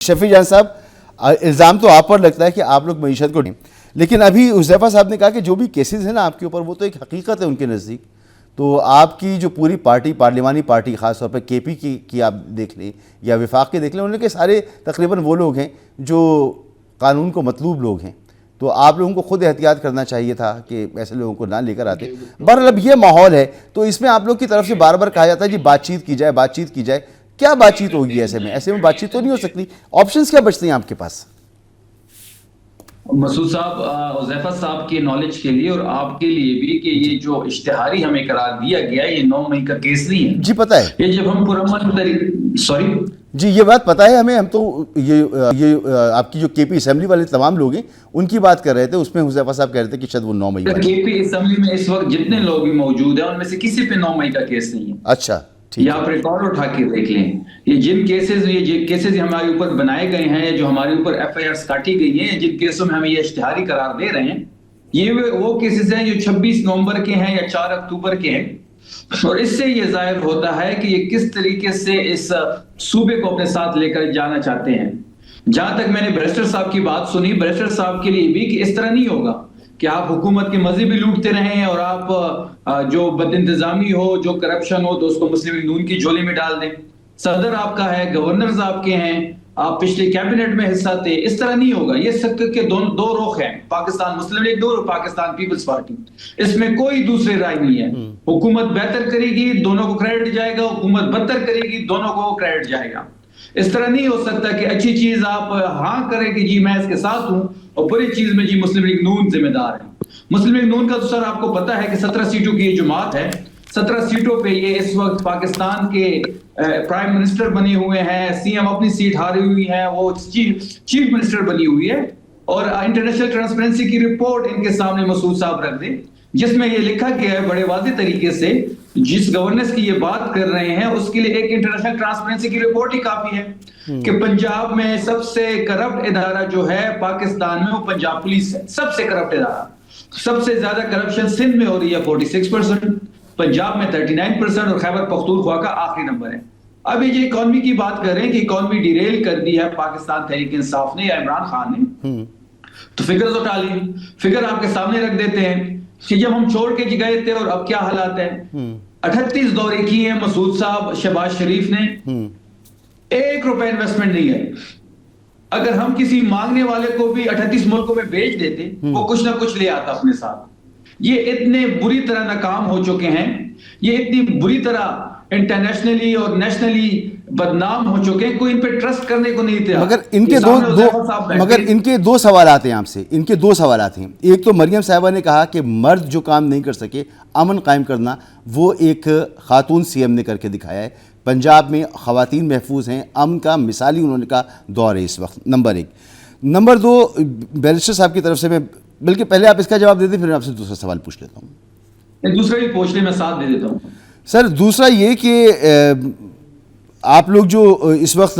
شفیع جان صاحب، الزام تو آپ پر لگتا ہے کہ آپ لوگ معیشت کو، لیکن ابھی حذیفہ صاحب نے کہا کہ جو بھی کیسز ہیں نا آپ کے اوپر، وہ تو ایک حقیقت ہے ان کے نزدیک. تو آپ کی جو پوری پارٹی، پارلیمانی پارٹی، خاص طور پر کے پی کی آپ دیکھ لیں یا وفاق کے دیکھ لیں، انہوں نے کہ سارے تقریباً وہ لوگ ہیں جو قانون کو مطلوب لوگ ہیں. تو آپ لوگوں کو خود احتیاط کرنا چاہیے تھا کہ ایسے لوگوں کو نہ لے کر آتے. بہرحال اب یہ ماحول ہے تو اس میں آپ لوگ کی طرف سے بار بار کہا جاتا ہے جی بات چیت کی جائے، بات چیت کی جائے. کیا بات چیت ہوگی ایسے میں بات چیت تو نہیں ہو سکتی. آپشنز کیا بچتے ہیں آپ کے پاس؟ مسعود صاحب، حذیفہ صاحب کے نالج کے لیے اور آپ کے لیے بھی کہ یہ جو اشتہاری ہمیں قرار دیا گیا یہ 9 مئی کا کیس نہیں ہے. جی پتہ ہے، یہ جب ہم پرامن طریقے جی یہ بات پتہ ہے ہمیں. ہم تو یہ آپ کی جو کے پی اسمبلی والے تمام لوگ ہیں ان کی بات کر رہے تھے. اس میں حذیفہ صاحب کہہ رہے تھے کہ شاید وہ 9 مئی کے پی اسمبلی میں اس وقت جتنے لوگ بھی موجود ہیں ان میں سے کسی پہ 9 مئی کا کیس نہیں ہے. اچھا ٹھیک یہ ہے. آپ ریکارڈ اٹھا کے دیکھ لیں. یہ جن کیسز ہمارے اوپر بنائے گئے ہیں، جو ہمارے اوپر ایف آئی آرز کاٹی گئی ہیں، جن کیسوں میں ہمیں یہ اشتہاری قرار دے رہے ہیں، یہ وہ کیسز ہیں جو 26 نومبر کے ہیں یا 4 اکتوبر کے ہیں. اور اس سے یہ ظاہر ہوتا ہے کہ یہ کس طریقے سے اس صوبے کو اپنے ساتھ لے کر جانا چاہتے ہیں. جہاں تک میں نے بیرسٹر صاحب کی بات سنی، بیرسٹر صاحب کے لیے بھی کہ اس طرح نہیں ہوگا کہ آپ حکومت کے مزے بھی لوٹتے رہیں اور آپ جو بد انتظامی ہو، جو کرپشن ہو، تو اس کو مسلم لیگ نون کی جھولی میں ڈال دیں. صدر آپ کا ہے، گورنرز آپ کے ہیں، آپ پچھلے کیبنٹ میں حصہ تھے. اس طرح نہیں ہوگا. یہ سب کے دو رخ ہیں، پاکستان مسلم لیگ نون اور پاکستان پیپلز پارٹی. اس میں کوئی دوسری رائے نہیں ہے. حکومت بہتر کرے گی دونوں کو کریڈٹ جائے گا، حکومت بدتر کرے گی دونوں کو کریڈٹ جائے گا. اس طرح نہیں ہو سکتا کہ اچھی چیز آپ ہاں کریں کہ جی میں اس کے ساتھ ہوں اور بری چیز میں جی مسلم لیگ نون ذمہ دار ہے. مسلم لیگ نون کا تو سر آپ کو پتا ہے کہ 17 سیٹوں کی یہ جماعت ہے. 17 سیٹوں پہ یہ اس وقت پاکستان کے پرائم منسٹر بنے ہوئے ہیں. سی ایم اپنی سیٹ ہاری ہوئی ہے، وہ چیف منسٹر بنی ہوئی ہے. اور انٹرنیشنل ٹرانسپیرنسی کی رپورٹ ان کے سامنے مسعود صاحب رکھ دیں، جس میں یہ لکھا گیا ہے بڑے واضح طریقے سے جس گورننس کی یہ بات کر رہے ہیں اس کے لیے ایک انٹرنیشنل ٹرانسپیرنسی کی رپورٹ ہی کافی ہے کہ پنجاب میں سب سے کرپٹ ادارہ جو ہے پاکستان میں وہ پنجاب پولیس ہے. سب سے کرپٹ ادارہ. سب سے زیادہ کرپشن سندھ میں ہو رہی ہے 46%، پنجاب میں 39% اور خیبر پختونخوا کا آخری نمبر ہے. اب یہ اکانومی کی بات کر رہے ہیں کہ اکانومی ڈیریل کر دی ہے پاکستان تحریک انصاف نے یا عمران خان نے، تو فگر تو ٹالی. فگر آپ کے سامنے رکھ دیتے ہیں کہ جب ہم چھوڑ کے گئے تھے اور اب کیا حالات ہیں. 38 دورے کی ہیں مسعود صاحب شہباز شریف نے، 1 روپے انویسٹمنٹ نہیں ہے. اگر ہم کسی مانگنے والے کو بھی 38 ملکوں میں بیچ دیتے وہ کچھ نہ کچھ لے آتا اپنے ساتھ. یہ اتنے بری طرح ناکام ہو چکے ہیں، یہ اتنی بری طرح انٹرنیشنلی اور نیشنلی بدنام ہو چکے ہیں، کوئی ان پہ ٹرسٹ کرنے کو نہیں تھا. مگر ان کے دو سوالات ہیں آپ سے. ان کے 2 سوالات ہیں. ایک تو مریم صاحبہ نے کہا کہ مرد جو کام نہیں کر سکے امن قائم کرنا، وہ ایک خاتون سی ایم نے کر کے دکھایا ہے. پنجاب میں خواتین محفوظ ہیں، امن کا مثالی انہوں نے کہا دور ہے اس وقت. نمبر 1. نمبر 2، بیرسٹر صاحب کی طرف سے میں بلکہ پہلے آپ اس کا جواب دے دیں پھر میں آپ سے دوسرا سوال پوچھ لیتا ہوں. دوسرا بھی پوچھ لیں، میں ساتھ دے دیتا ہوں. سر دوسرا یہ کہ آپ لوگ جو اس وقت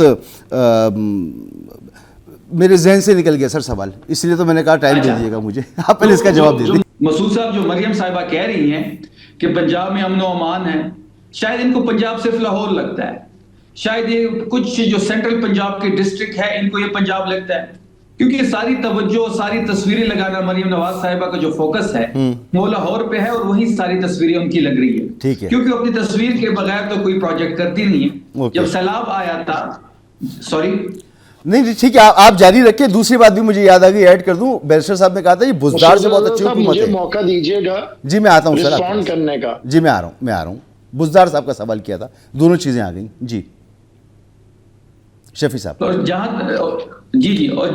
میرے ذہن سے نکل گیا سر سوال، اس لیے تو میں نے کہا ٹائم دے دیجیے گا مجھے. آپ پہلے اس کا جواب دے دیں. مسعود صاحب جو مریم صاحبہ کہہ رہی ہیں کہ پنجاب میں امن و امان ہے، شاید ان کو پنجاب صرف لاہور لگتا ہے. شاید یہ کچھ جو سینٹرل پنجاب کے ڈسٹرکٹ ہے ان کو یہ پنجاب لگتا ہے، کیونکہ ساری توجہ، ساری تصویریں لگانا مریم نواز صاحبہ کا جو فوکس ہے وہ لاہور پہ ہے اور وہی ساری تصویریں ان کی لگ رہی ہے. کیونکہ اپنی تصویر کے بغیر تو کوئی پروجیکٹ کرتی نہیں ہے. جب سیلاب آیا تھا، سوری نہیں ٹھیک ہے آپ جاری رکھیں. دوسری بات بھی مجھے یاد آ گئی، ایڈ کر دوں. بیرسٹر صاحب نے کہا تھا یہ بزدار سے بہت اچھی حکومت ہے. مجھے موقع دیجیے گا جی میں آتا ہوں سر رسپونڈ کرنے کا. جی میں آ رہا ہوں. بزدار صاحب کا سوال کیا تھا، دونوں چیزیں آ گئیں. جی شفیع صاحب. اور جہاں جی اور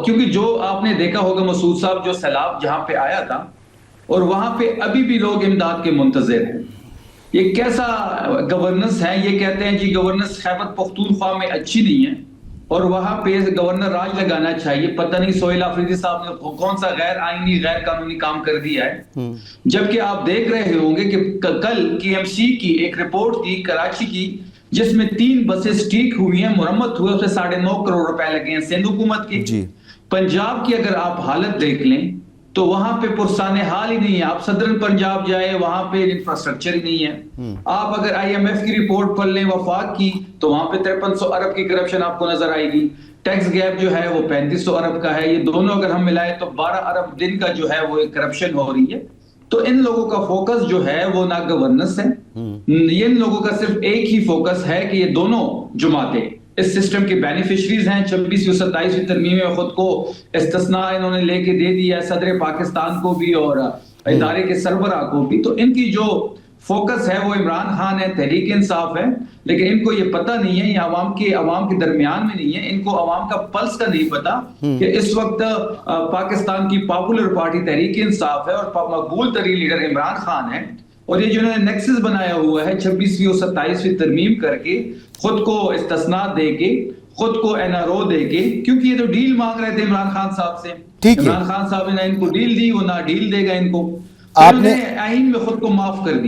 کیونکہ جو آپ نے دیکھا ہوگا مسعود صاحب، جو سیلاب جہاں پہ آیا تھا اور وہاں پہ ابھی بھی لوگ امداد کے منتظر ہیں. یہ کیسا گورننس ہے؟ یہ کہتے ہیں جی گورننس خیبر پختونخوا میں اچھی نہیں ہے اور وہاں پہ گورنر راج لگانا چاہیے. پتہ نہیں سہیل آفریدی صاحب نے کون سا غیر آئینی غیر قانونی کام کر دیا ہے. جبکہ آپ دیکھ رہے ہوں گے کہ کل کی ایم سی کی ایک رپورٹ تھی کراچی کی جس میں 3 بسیں سٹیک ہوئی ہیں، مرمت ہوئے، اس سے 9.5 کروڑ روپے لگے ہیں سندھ حکومت کی. پنجاب کی اگر آپ حالت دیکھ لیں تو وہاں پہ پرسان حال ہی نہیں ہے. آپ صدرن پنجاب جائے وہاں پہ انفراسٹرکچر ہی نہیں ہے. آپ اگر آئی ایم ایف کی رپورٹ پڑھ لیں وفاق کی تو وہاں پہ 5300 ارب کی کرپشن آپ کو نظر آئے گی. ٹیکس گیپ جو ہے وہ 3500 ارب کا ہے. یہ دونوں اگر ہم ملائیں تو 12 ارب دن کا جو ہے وہ ایک کرپشن ہو رہی ہے. تو ان لوگوں کا فوکس جو ہے وہ نہ گورننس ہے. یہ ان لوگوں کا صرف ایک ہی فوکس ہے کہ یہ دونوں جماعتیں اس سسٹم کی بینیفیشریز ہیں. 26ویں اور 27ویں ترمیم میں خود کو استثناء انہوں نے لے کے دے دیا ہے، صدر پاکستان کو بھی اور ادارے کے سربراہ کو بھی. تو ان کی جو فوکس ہے وہ عمران خان ہے، تحریک انصاف ہے، لیکن ان کو یہ پتہ نہیں ہے، یہ عوام کے درمیان میں نہیں ہے. ان کو عوام کا پلس کا نہیں پتا کہ اس وقت پاکستان کی پاپولر پارٹی تحریک انصاف ہے اور مقبول ترین لیڈر عمران خان ہے. اور یہ جو انہوں نے نیکسس بنایا ہوا ہے 26ویں اور 27ویں ترمیم کر کے، خود کو استثناء دے کے، خود کو این آر او دے کے، کیونکہ یہ تو ڈیل مانگ رہے تھے عمران خان صاحب سے. عمران خان صاحب نے ان کو ڈیل دی، وہ نہ ڈیل دے گا ان کو. آپ نے آئین میں خود کو معاف کر دیا.